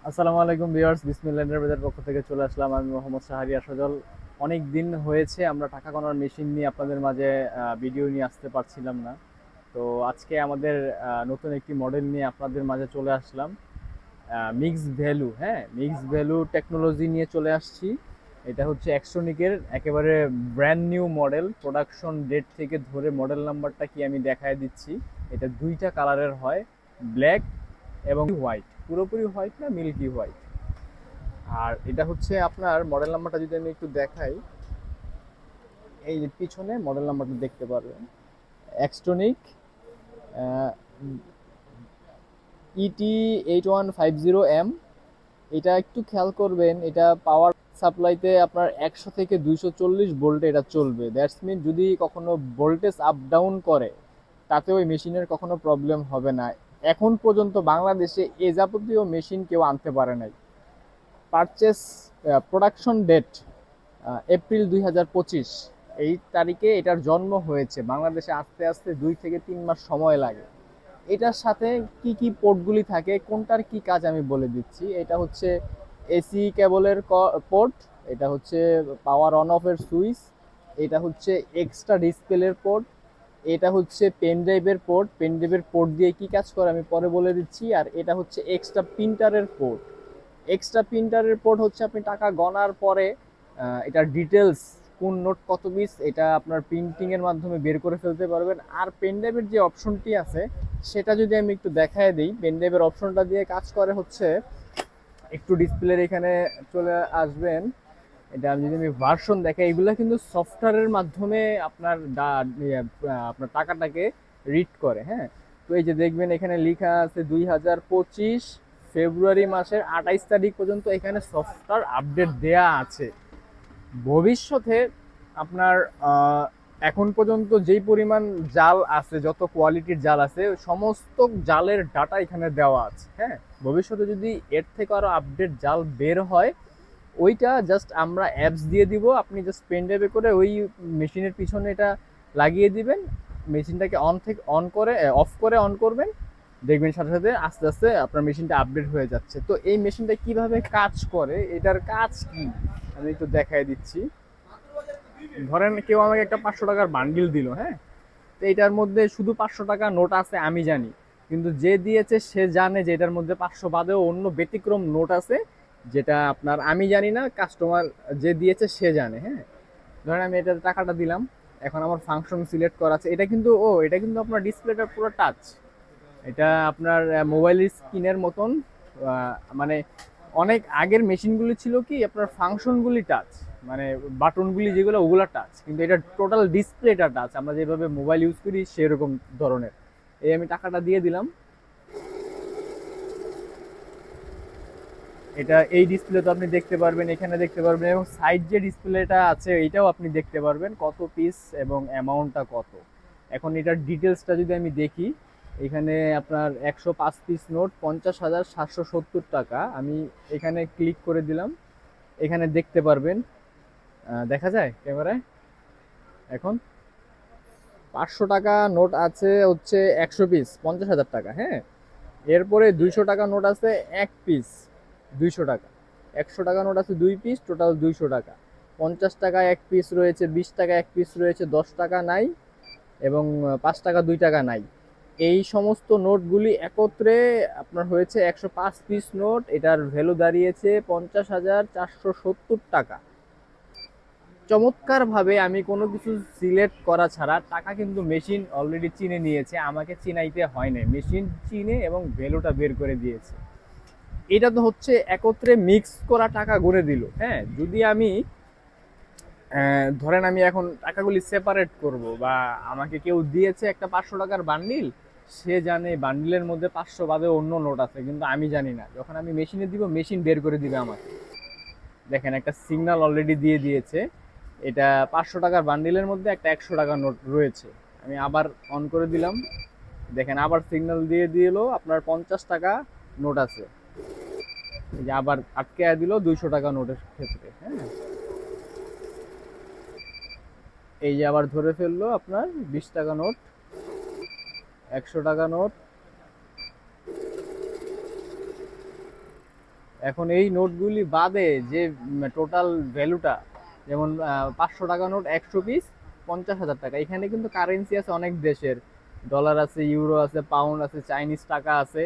আসসালামু আলাইকুম ভিউয়ার্স, বিসমিল্লাহ এন্টারপ্রাইজের পক্ষ থেকে চলে আসলাম। আমি মোহাম্মদ শাহরিয়ার সজল। অনেক দিন হয়েছে আমরা টাকা গণার মেশিন নিয়ে আপনাদের মাঝে ভিডিও নিয়ে আসতে পারছিলাম না। তো আজকে আমাদের নতুন একটি মডেল নিয়ে আপনাদের মাঝে চলে আসলাম। মিক্স ভ্যালু, হ্যাঁ, মিক্স ভ্যালু টেকনোলজি নিয়ে চলে আসছি। এটা হচ্ছে এক্সট্রনিকের একেবারে brand new model. Production date থেকে ধরে মডেল নাম্বারটা কি আমি দেখায় দিচ্ছি। এটা দুইটা কালারের হয়, ব্ল্যাক এবং হোয়াইট, পুরোপুরি হোয়াইট না, মিল্কি হোয়াইট। আর এটা হচ্ছে আপনার মডেল নাম্বারটা যদি আমি একটু দেখাই, এই যে পিছনে মডেল নাম্বারটা দেখতে পারবেন, এক্সট্রনিক ইটি 8150M। এটা একটু খেয়াল করবেন, এটা পাওয়ার সাপ্লাইতে আপনার 100 থেকে 240 ভোল্টে এটা চলবে। দ্যাটস মিন যদি কখনো ভোল্টেজ আপ ডাউন করে তাতে ওই মেশিনের কখনো প্রবলেম হবে না। এখন পর্যন্ত বাংলাদেশে এ যাবতীয় মেশিন কেউ আনতে পারে নাই। পারচেস প্রোডাকশন ডেট এপ্রিল 2025, এই তারিখে এটার জন্ম হয়েছে। বাংলাদেশে আস্তে আস্তে 2 থেকে 3 মাস সময় লাগে। এটার সাথে কি কি পোর্টগুলি থাকে, কোনটার কি কাজ আমি বলে দিচ্ছি। এটা হচ্ছে এসি কেবলের পোর্ট, এটা হচ্ছে পাওয়ার অন অফের সুইচ, এটা হচ্ছে এক্সট্রা ডিসপ্লের পোর্ট, এটা হচ্ছে পেন ড্রাইভের পোর্ট। পেন ড্রাইভের পোর্ট দিয়ে কি কাজ করে আমি পরে বলে দিচ্ছি। আর এটা হচ্ছে এক্সট্রা প্রিন্টারের পোর্ট। এক্সট্রা প্রিন্টারের পোর্ট হচ্ছে আপনি টাকা গণার পরে এটার ডিটেলস, কোন নোট কত পিস, এটা আপনার প্রিন্টিং এর মাধ্যমে বের করে ফেলতে পারবেন। আর পেন ড্রাইভের যে অপশনটি আছে সেটা যদি আমি একটু দেখায় দিই, পেন ড্রাইভের অপশনটা দিয়ে কাজ করে হচ্ছে, একটু ডিসপ্লের এখানে চলে আসবেন। এটা আমি যদি ভার্সন দেখাই, এগুলো কিন্তু সফটওয়্যারের মাধ্যমে আপনার আপনার টাকাটাকে রিড করে, হ্যাঁ। তো এই যে দেখবেন এখানে লেখা আছে 2025 ফেব্রুয়ারি মাসের 28 তারিখ পর্যন্ত এখানে সফটওয়্যার আপডেট দেয়া আছে। ভবিষ্যতে আপনার এখন পর্যন্ত যেই পরিমাণ জাল আছে, যত কোয়ালিটির জাল আছে, সমস্ত জালের ডাটা এখানে দেওয়া আছে, হ্যাঁ। ভবিষ্যতে যদি এর থেকে আরো আপডেট জাল বের হয়, ওইটা জাস্ট আমরা অ্যাপস দিয়ে দিব। আপনি জাস্ট পেন ড্রাইভে করে ওই মেশিনের পিছনে এটা লাগিয়ে দিবেন। মেশিনটাকে অন থেকে অন করে, অফ করে অন করবেন, দেখবেন সাথে সাথে আস্তে আস্তে আপনার মেশিনটা আপডেট হয়ে যাচ্ছে। তো এই মেশিনটা কিভাবে কাজ করে, এটার কাজ কি আমি একটু দেখাই দিচ্ছি। ধরেন কেউ আমাকে একটা 500 টাকার বান্ডিল দিল, হ্যাঁ। তো এটার মধ্যে শুধু 500 টাকা নোট আছে আমি জানি, কিন্তু যে দিয়েছে সে জানে যে এটার মধ্যে 500 বাদেও অন্য ব্যতিক্রম নোট আছে, যেটা আপনার আমি জানি না, কাস্টমার যে দিয়েছে সে জানে, হ্যাঁ। ধরেন আমি এটা টাকাটা দিলাম, এখন আমার ফাংশন সিলেক্ট করা আছে। এটা কিন্তু আপনার ডিসপ্লেটা পুরো টাচ। এটা আপনার মোবাইল স্ক্রিনের মতন। মানে অনেক আগের মেশিনগুলি ছিল কি আপনার ফাংশনগুলি টাচ, মানে বাটনগুলি যেগুলো ওগুলো টাচ, কিন্তু এটা টোটাল ডিসপ্লেটা টাচ, আমরা যেভাবে মোবাইল ইউজ করি সেরকম ধরনের। এই আমি টাকাটা দিয়ে দিলাম, এটা এই ডিসপ্লে তো আপনি দেখতে পারবেন, এখানে দেখতে পারবেন, এবং সাইড যে ডিসপ্লেটা আছে এইটাও আপনি দেখতে পারবেন কত পিস এবং অ্যামাউন্টটা কত। এখন এটার ডিটেলসটা যদি আমি দেখি, এখানে আপনার 105 পিস নোট 50,770 টাকা। আমি এখানে ক্লিক করে দিলাম, এখানে দেখতে পারবেন, দেখা যায় ক্যামেরায়। এখন 500 টাকা নোট আছে হচ্ছে 100 পিস, 50,000 টাকা, হ্যাঁ। এরপরে 200 টাকা নোট আছে 1 পিস, 200 টাকা। 100 টাকা নোট আছে 2 পিস, টোটাল 200 টাকা। 50 টাকা 1 পিস রয়েছে, 20 টাকা 1 পিস রয়েছে, 10 টাকা নাই, এবং 5 টাকা 2 টাকা নাই। এই সমস্ত নোটগুলি একত্রে আপনার হয়েছে 105 পিস নোট। এটার ভ্যালু দাঁড়িয়েছে 50,470 টাকা। চমৎকারভাবে আমি কোনো কিছু সিলেক্ট করা ছাড়া টাকা কিন্তু মেশিন অলরেডি চিনে নিয়েছে, আমাকে চিনাইতে হয় না, মেশিন চিনে এবং ভ্যালুটা বের করে দিয়েছে। এটা তো হচ্ছে একত্রে মিক্স করা টাকা গড়ে দিল, হ্যাঁ। যদি আমি ধরেন আমি এখন টাকাগুলি সেপারেট করব, বা আমাকে কেউ দিয়েছে একটা 500 টাকার বান্ডিল, সে জানে বান্ডিলের মধ্যে 500 বাদে অন্য নোট আছে, কিন্তু আমি জানি না। যখন আমি মেশিনে দিব, মেশিন বের করে দিবে আমাকে। দেখেন একটা সিগন্যাল অলরেডি দিয়ে দিয়েছে, এটা 500 টাকার বান্ডিলের মধ্যে একটা 100 টাকার নোট রয়েছে। আমি আবার অন করে দিলাম, দেখেন আবার সিগন্যাল দিয়ে দিল আপনার 50 টাকা নোট আছে। এই যে আবার আটকে দিল 200 টাকা নোটের ক্ষেত্রে, হ্যাঁ। এই যে আবার ধরে ফেললো আপনার 20 টাকা নোট, 100 টাকা নোট, এখন এই নোটগুলি বাদে যে টোটাল ভ্যালুটা, যেমন 500 টাকা নোট 100 পিস 50,000 টাকা, এখানে কিন্তু কারেন্সি আছে অনেক দেশের, ডলার আছে, ইউরো আছে, পাউন্ড আছে, চাইনিজ টাকা আছে,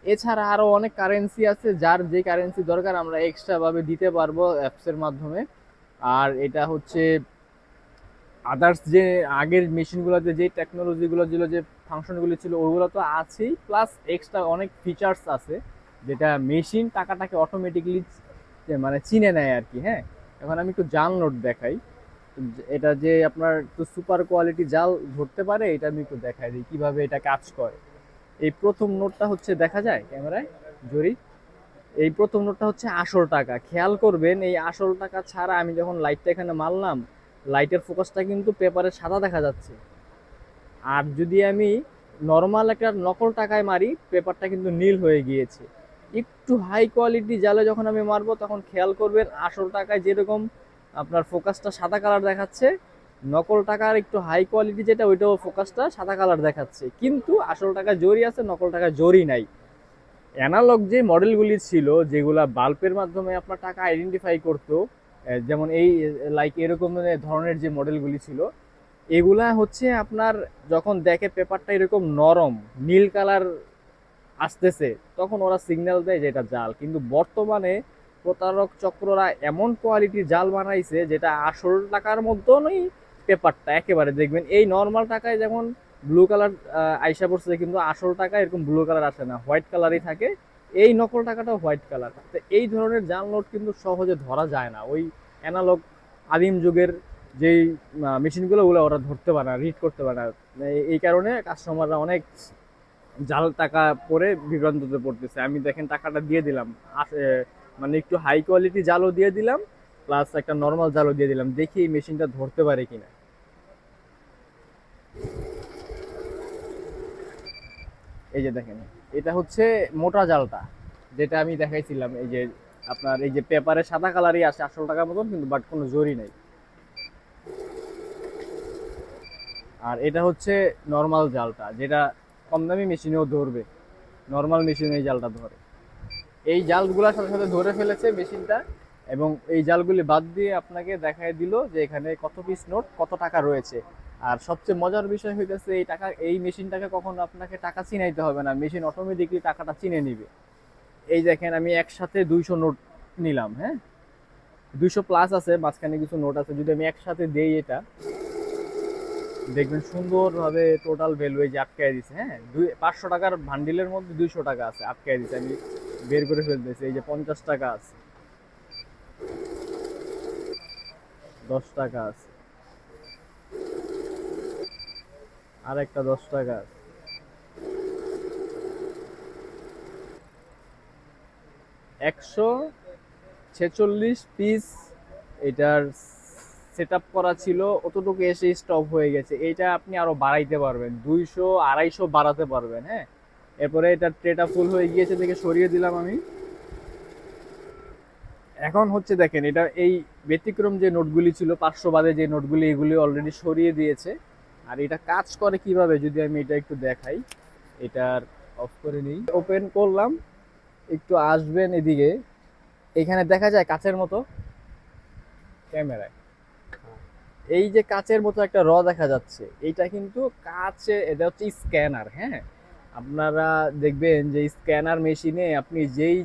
এছাড়া আরো অনেক কারেন্সি আছে, যার যে কারেন্সি দরকার আমরা এক্সট্রা ভাবে দিতে পারবো অ্যাপসের মাধ্যমে। আর এটা হচ্ছে আদার্স যে আগের মেশিনগুলোতে যে টেকনোলজিগুলো ছিল, যে ফাংশনগুলো ছিল, ওইগুলো তো আছেই, প্লাস এক্সট্রা অনেক ফিচার্স আছে যেটা মেশিন টাকাটাকে অটোমেটিকলি মানে চিনে নেয় আর কি। হ্যাঁ, এখন আমি একটু জাল নোট দেখাই। এটা যে আপনার একটু সুপার কোয়ালিটি জাল ধরতে পারে, এটা আমি একটু দেখাই দিই কিভাবে এটা কাজ করে। এই প্রথম নোটটা হচ্ছে, দেখা যায় ক্যামেরায় জরি, এই প্রথম নোটটা হচ্ছে আসল টাকা। খেয়াল করবেন এই আসল টাকা ছাড়া আমি যখন লাইটটা এখানে মারলাম, লাইটের ফোকাসটা কিন্তু পেপারে সাদা দেখা যাচ্ছে। আর যদি আমি নর্মাল একটা নকল টাকায় মারি, পেপারটা কিন্তু নীল হয়ে গিয়েছে। একটু হাই কোয়ালিটি জালে যখন আমি মারবো, তখন খেয়াল করবেন আসল টাকায় যেরকম আপনার ফোকাসটা সাদা কালার দেখাচ্ছে, নকল টাকার একটু হাই কোয়ালিটি যেটা, ওইটাও ফোকাসটা সাদা কালার দেখাচ্ছে, কিন্তু আসল টাকা জরি আছে, নকল টাকা জরি নাই। অ্যানালগ যে মডেলগুলি ছিল, যেগুলা বাল্বের মাধ্যমে আপনার টাকা আইডেন্টিফাই করতো, যেমন এই লাইক এরকম ধরনের যে মডেলগুলি ছিল, এগুলা হচ্ছে আপনার যখন দেখে পেপারটা এরকম নরম নীল কালার আসতেছে, তখন ওরা সিগন্যাল দেয় যে এটা জাল। কিন্তু বর্তমানে প্রতারক চক্ররা এমন কোয়ালিটির জাল বানাইছে, যেটা আসল টাকার মতনই পেপারটা একেবারে দেখবেন। এই নর্মাল টাকায় যেমন ব্লু কালার আইসা পড়ছে, কিন্তু আসল টাকা এরকম ব্লু কালার আসে না, হোয়াইট কালারই থাকে। এই নকল টাকাটাও হোয়াইট কালার। তো এই ধরনের জাল নোট কিন্তু সহজে ধরা যায় না। ওই অ্যানালগ আদিম যুগের যেই মেশিনগুলো, ওগুলো ওরা ধরতে পারে না, রিড করতে পারে না। এই কারণে কাস্টমাররা অনেক জাল টাকা পরে বিভ্রান্ততে পড়তেছে। আমি দেখেন টাকাটা দিয়ে দিলাম, মানে একটু হাই কোয়ালিটি জালও দিয়ে দিলাম, প্লাস একটা নর্মাল জালও দিয়ে দিলাম, দেখি এই মেশিনটা ধরতে পারে কিনা। এই যে দেখেন, এটা হচ্ছে মোটা জালটা, যেটা আমি দেখাইছিলাম। এই যে আপনার এই যে পেপারে সাদা কালারই আসে আসল টাকার মতন, কিন্তু বাট কোনো জরি নাই। আর এটা হচ্ছে নর্মাল জালটা, যেটা কম দামি মেশিনেও ধরবে, নর্মাল মেশিনে এই জালটা ধরে। এই জালগুলোর সাথে সাথে ধরে ফেলেছে মেশিনটা, এবং এই জালগুলি বাদ দিয়ে আপনাকে দেখায় দিল যে এখানে কত পিস নোট কত টাকা রয়েছে। আর সবচেয়ে মজার বিষয় হইতেছে, এই টাকা, এই মেশিনটাকে কখনো আপনাকে টাকা চিনাইতে হবে না, মেশিন অটোমেটিকলি টাকাটা চিনে নিবে। এই দেখেন আমি একসাথে 200 নোট নিলাম। হ্যাঁ, 200 প্লাস আছে, মাঝখানে কিছু নোট আছে। যদি আমি একসাথে দেই, এটা দেখবেন সুন্দরভাবে টোটাল ভ্যালু এই যে আটকায় দিছে। হ্যাঁ, 500 টাকার ভান্ডিলের মধ্যে 200 টাকা আছে, আটকায় দিছে। আমি বের করে ফেলতেছি। এই যে 50 টাকা আছে, 10 টাকা আছে, আর একটা 10 টাকা আছে, 146 পিস এটার সেট আপ করা ছিল, অতটুকু এসে স্টপ হয়ে গেছে। এইটা আপনি আরো বাড়াইতে পারবেন, 200 250 বাড়াতে পারবেন। হ্যাঁ, এরপরে এটা ট্রেটা ফুল হয়ে গিয়েছে দেখে সরিয়ে দিলাম আমি। এখন হচ্ছে দেখেন, এটা এই ব্যতিক্রম যে নোটগুলি ছিল 500 বাদে যে নোটগুলি, এগুলি অলরেডি সরিয়ে দিয়েছে। আর এটা কাজ করে কিভাবে যদি আমি এটা একটু দেখাই, এটার অফ করে নিই, ওপেন করলাম, একটু আসবেন এদিকে, এখানে দেখা যায় কাচের মতো ক্যামেরায়, এই যে কাচের মতো একটা দেখা যাচ্ছে, এইটা কিন্তু কাচে, এটা হচ্ছে স্ক্যানার। হ্যাঁ, আপনারা দেখবেন যে স্ক্যানার মেশিনে আপনি যেই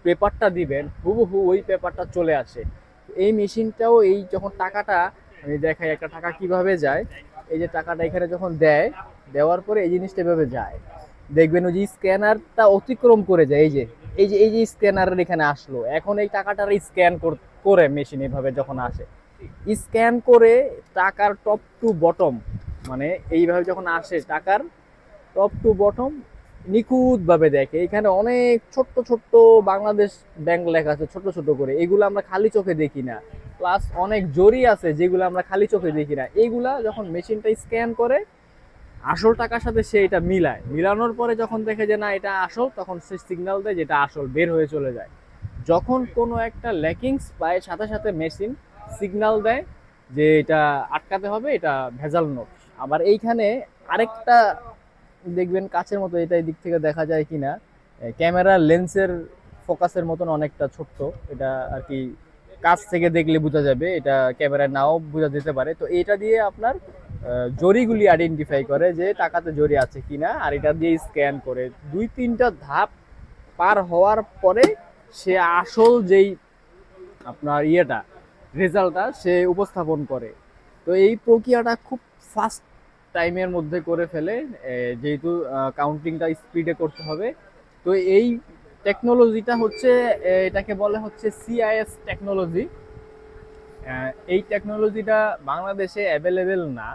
পেপারটা দিবেন, হুবহু ওই পেপারটা চলে আসে। এই মেশিনটাও এই যখন টাকাটা, আমি দেখাই একটা টাকা কিভাবে যায়। এই যে টাকাটা এখানে যখন দেয়, দেওয়ার পরে এই জিনিসটা এভাবে যায়, দেখবেন ওই যে স্ক্যানারটা অতিক্রম করে যায়। এই যে স্ক্যানারের এখানে আসলো, এখন এই টাকাটার স্ক্যান করে মেশিন এভাবে যখন আসে, স্ক্যান করে টাকার টপ টু বটম, মানে এইভাবে যখন আসে টাকার টপ টু বটম নিখুঁত ভাবে দেখে। এখানে অনেক ছোট্ট ছোট্ট বাংলাদেশ ব্যাংক লেখা আছে ছোট ছোট করে, এগুলো আমরা খালি চোখে দেখি না। প্লাস অনেক জরি আছে যেগুলো আমরা খালি চোখে দেখি না। এইগুলা যখন মেশিনটা স্ক্যান করে আসল টাকার সাথে সে এটা মিলায়, মিলানোর পরে যখন দেখে যে না এটা আসল, তখন সে সিগন্যাল দেয় যেটা আসল, বের হয়ে চলে যায়। যখন কোনো একটা ল্যাকিংস পায়, সাথে সাথে মেশিন সিগন্যাল দেয় যে এটা আটকাতে হবে, এটা ভেজাল নোট। আবার এইখানে আরেকটা দেখবেন কাচের মতো, এটা এই দিক থেকে দেখা যায় কিনা, ক্যামেরা লেন্সের ফোকাসের মতন অনেকটা ছোট্ট, এটা আর কি কাছ থেকে দেখলে বোঝা যাবে, এটা ক্যামেরায় নাও বোঝা যেতে পারে। তো এটা দিয়ে আপনার জরিগুলি আইডেন্টিফাই করে যে টাকাতে জরি আছে কিনা, আর এটা দিয়ে স্ক্যান করে 2-3টা ধাপ পার হওয়ার পরে সে আসল যেই আপনার রেজাল্টটা সে উপস্থাপন করে। তো এই প্রক্রিয়াটা খুব ফাস্ট টাইমের মধ্যে করে ফেলে, যেহেতু কাউন্টিংটা স্পিডে করতে হবে। তো এই টেকনোলজিটা হচ্ছে, এটাকে বলে হচ্ছে সিআইএস টেকনোলজি। এই টেকনোলজিটা বাংলাদেশে অ্যাভেলেবেল না।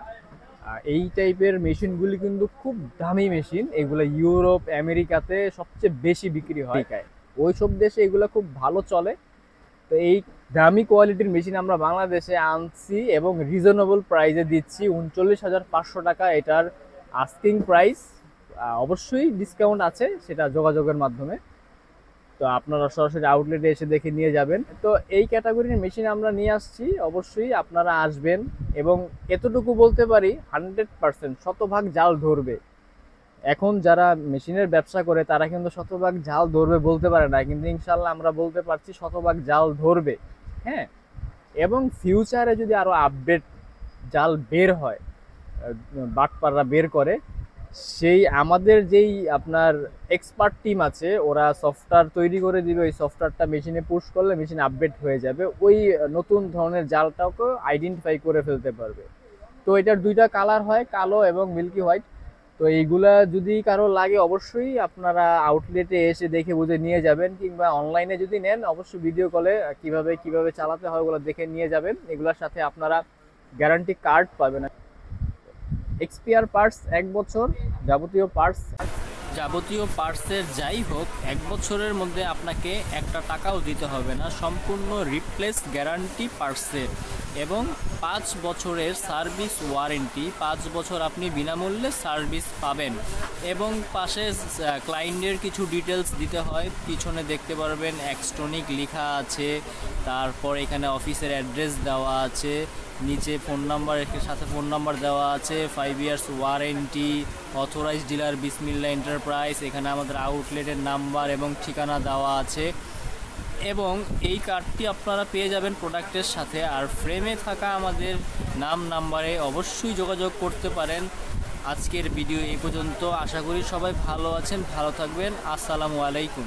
এই টাইপের মেশিনগুলি কিন্তু খুব দামি মেশিন, এগুলো ইউরোপ আমেরিকাতে সবচেয়ে বেশি বিক্রি হয়, ওই সব দেশে এগুলো খুব ভালো চলে। তো এই দামি কোয়ালিটির মেশিন আমরা বাংলাদেশে আনছি এবং রিজনেবল প্রাইসে দিচ্ছি, 39,500 টাকা এটার আস্কিং প্রাইস। অবশ্যই ডিসকাউন্ট আছে, সেটা যোগাযোগের মাধ্যমে। তো আপনারা সরাসরি আউটলেটে এসে দেখে নিয়ে যাবেন। তো এই ক্যাটাগরির মেশিন আমরা নিয়ে আসছি, অবশ্যই আপনারা আসবেন। এবং এতটুকু বলতে পারি 100% শতভাগ জাল ধরবে। এখন যারা মেশিনের ব্যবসা করে তারা কিন্তু শতভাগ জাল ধরবে বলতে পারে না, কিন্তু ইনশাল্লাহ আমরা বলতে পারছি শতভাগ জাল ধরবে। হ্যাঁ, এবং ফিউচারে যদি আরো আপডেট জাল বের হয়, বাটপাররা বের করে, সেই আমাদের যেই আপনার এক্সপার্ট টিম আছে ওরা সফটওয়্যার তৈরি করে দিবে, ওই সফটওয়্যারটা মেশিনে পুশ করলে মেশিন আপডেট হয়ে যাবে, ওই নতুন ধরনের জালটাকে আইডেন্টিফাই করে ফেলতে পারবে। তো এটার 2টা কালার হয়, কালো এবং মিল্কি হোয়াইট। তো এইগুলা যদি কারো লাগে অবশ্যই আপনারা আউটলেটে এসে দেখে বুঝে নিয়ে যাবেন, কিংবা অনলাইনে যদি নেন অবশ্যই ভিডিও কলে কিভাবে চালাতে হয় ওগুলো দেখে নিয়ে যাবেন। এগুলোর সাথে আপনারা গ্যারান্টি কার্ড পাবেন, এক্সপিআর পার্টস 1 বছর, যাবতীয় পার্টসের যাই হোক 1 বছরের মধ্যে আপনাকে একটা টাকাও দিতে হবে না, সম্পূর্ণ রিপ্লেস গ্যারান্টি পার্টসের, এবং 5 বছরের সার্ভিস ওয়ারেন্টি। 5 বছর আপনি বিনামূল্যে সার্ভিস পাবেন। এবং পাশে ক্লায়েন্টের কিছু ডিটেলস দিতে হয়, পিছনে দেখতে পারবেন এক্সট্রনিক লেখা আছে, তারপর এখানে অফিসের অ্যাড্রেস দেওয়া আছে, নিচে ফোন নাম্বার, এর সাথে ফোন নাম্বার দেওয়া আছে, 5 ইয়ার্স ওয়ারেন্টি, অথরাইজ ডিলার বিসমিল্লাহ এন্টারপ্রাইজ, এখানে আমাদের আউটলেটের নাম্বার এবং ঠিকানা দেওয়া আছে। এবং এই কার্ডটি আপনারা পেয়ে যাবেন প্রোডাক্টের সাথে। আর ফ্রেমে থাকা আমাদের নাম্বারে অবশ্যই যোগাযোগ করতে পারেন। আজকের ভিডিও এই পর্যন্ত, আশা করি সবাই ভালো আছেন, ভালো থাকবেন। আসসালামু আলাইকুম।